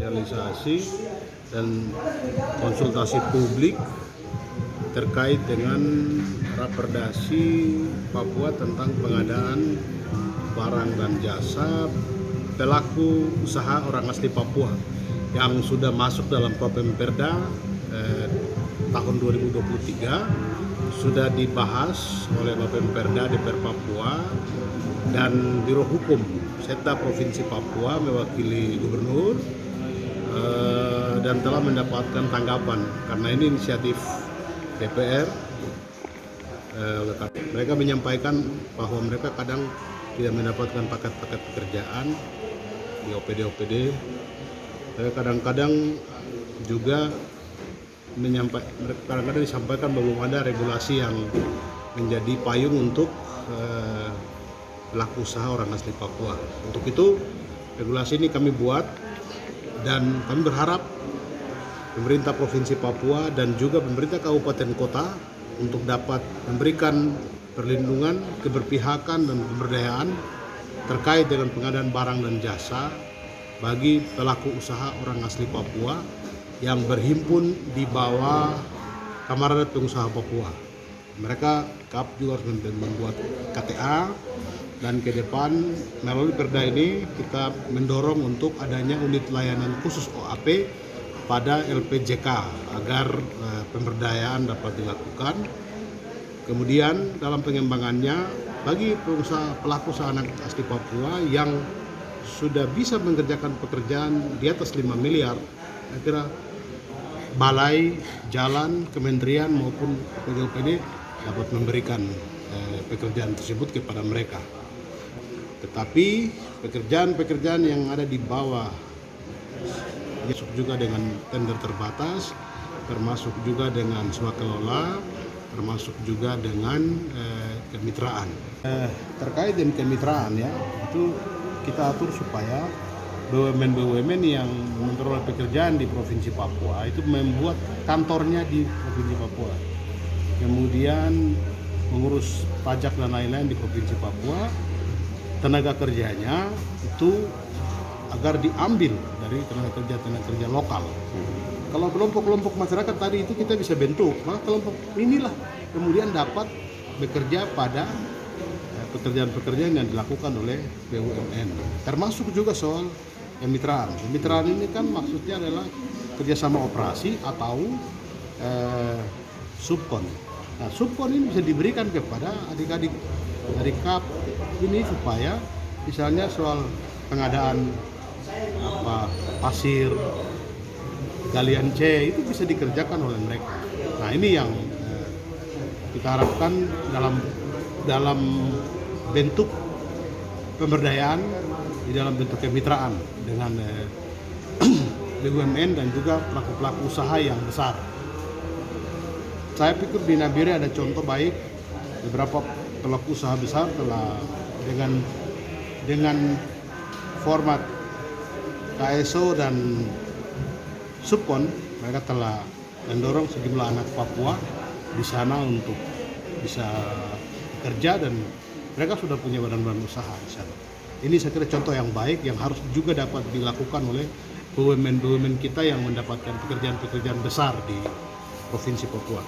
realisasi dan konsultasi publik terkait dengan Raperdasi Papua tentang pengadaan barang dan jasa pelaku usaha orang asli Papua yang sudah masuk dalam Propemperda tahun 2023, sudah dibahas oleh Propemperda DPR Papua dan Biro Hukum Setda Provinsi Papua mewakili Gubernur dan telah mendapatkan tanggapan karena ini inisiatif DPR. Mereka menyampaikan bahwa mereka kadang tidak mendapatkan paket-paket pekerjaan di OPD-OPD. Kadang-kadang juga kadang-kadang disampaikan belum ada regulasi yang menjadi payung untuk pelaku usaha orang asli Papua. Untuk itu regulasi ini kami buat dan kami berharap pemerintah Provinsi Papua dan juga pemerintah kabupaten kota untuk dapat memberikan perlindungan, keberpihakan dan pemberdayaan terkait dengan pengadaan barang dan jasa bagi pelaku usaha orang asli Papua yang berhimpun di bawah Kamar Adat Pengusaha Papua. Mereka juga harus membuat KTA dan ke depan melalui perda ini kita mendorong untuk adanya unit layanan khusus OAP pada LPJK agar pemberdayaan dapat dilakukan. Kemudian dalam pengembangannya bagi pelaku usaha anak asli Papua yang sudah bisa mengerjakan pekerjaan di atas 5 miliar, saya kira balai, jalan, kementerian maupun OPD dapat memberikan pekerjaan tersebut kepada mereka. Tetapi pekerjaan-pekerjaan yang ada di bawah masuk juga dengan tender terbatas, termasuk juga dengan swakelola, termasuk juga dengan kemitraan. Terkait dengan kemitraan ya, itu kita atur supaya BUMN-BUMN yang memperoleh pekerjaan di Provinsi Papua itu membuat kantornya di Provinsi Papua. Kemudian mengurus pajak dan lain-lain di Provinsi Papua, tenaga kerjanya itu agar diambil dari tenaga kerja lokal. Kalau kelompok-kelompok masyarakat tadi itu kita bisa bentuk, maka kelompok inilah kemudian dapat bekerja pada pekerjaan-pekerjaan yang dilakukan oleh BUMN. Termasuk juga soal kemitraan. Kemitraan ini kan maksudnya adalah kerjasama operasi atau subkon. Nah, subkon ini bisa diberikan kepada adik-adik dari KAP ini supaya misalnya soal pengadaan pasir, galian C itu bisa dikerjakan oleh mereka. Nah ini yang kita harapkan dalam bentuk pemberdayaan, di dalam bentuk kemitraan dengan BUMN dan juga pelaku-pelaku usaha yang besar. Saya pikir di Nabire ada contoh baik, beberapa pelaku usaha besar telah dengan format KSO dan subkon, mereka telah mendorong sejumlah anak Papua di sana untuk bisa bekerja dan mereka sudah punya badan-badan usaha di sana. Ini saya kira contoh yang baik yang harus juga dapat dilakukan oleh BUMN-BUMN kita yang mendapatkan pekerjaan-pekerjaan besar di Provinsi Papua.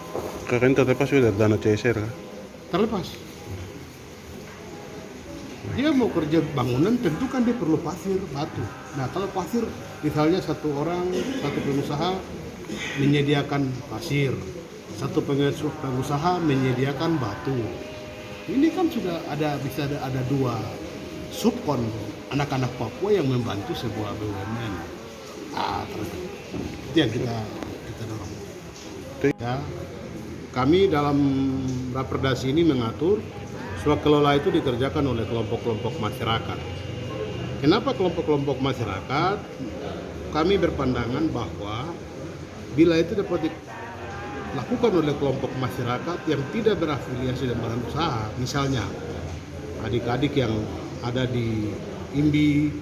Kalian terlepas sudah dana CSR kah? Terlepas. Dia mau kerja bangunan tentu kan dia perlu pasir, batu. Nah kalau pasir misalnya satu pengusaha menyediakan pasir, satu pengusaha menyediakan batu. Ini kan sudah bisa ada dua subkon anak-anak Papua yang membantu sebuah BUMN. Itu yang kita dorong. Ya, kami dalam Raperdasi ini mengatur swakelola itu dikerjakan oleh kelompok-kelompok masyarakat. Kenapa kelompok-kelompok masyarakat? Kami berpandangan bahwa bila itu dapat dilakukan oleh kelompok masyarakat yang tidak berafiliasi dengan badan usaha, misalnya adik-adik yang ada di IMBI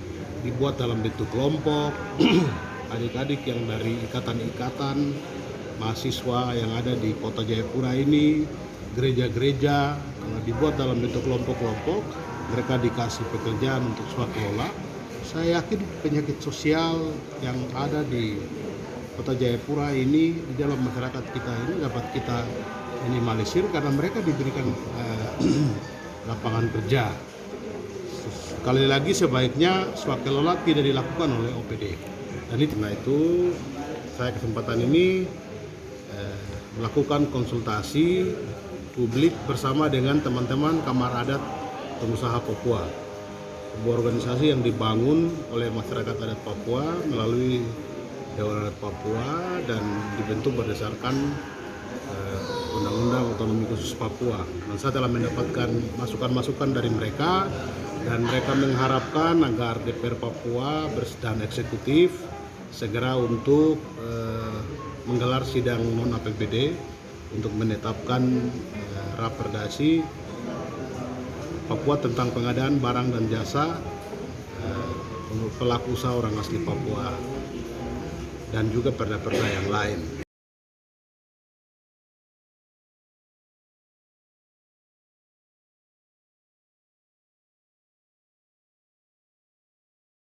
dibuat dalam bentuk kelompok, adik-adik yang dari ikatan-ikatan mahasiswa yang ada di Kota Jayapura ini, gereja-gereja, kalau dibuat dalam bentuk kelompok-kelompok, mereka dikasih pekerjaan untuk swakelola, Saya yakin penyakit sosial yang ada di Kota Jayapura ini di dalam masyarakat kita ini dapat kita minimalisir karena mereka diberikan lapangan kerja. Sekali lagi sebaiknya swakelola tidak dilakukan oleh OPD. Dan itu saya kesempatan ini melakukan konsultasi publik bersama dengan teman-teman Kamar Adat Pengusaha Papua, sebuah organisasi yang dibangun oleh masyarakat adat Papua melalui Dewan Adat Papua dan dibentuk berdasarkan Undang-Undang Otonomi Khusus Papua. Dan saya telah mendapatkan masukan-masukan dari mereka dan mereka mengharapkan agar DPR Papua dan eksekutif segera untuk menggelar sidang non APBD untuk menetapkan raperdasi Papua tentang pengadaan barang dan jasa untuk pelaku usaha orang asli Papua dan juga perda-perda yang lain.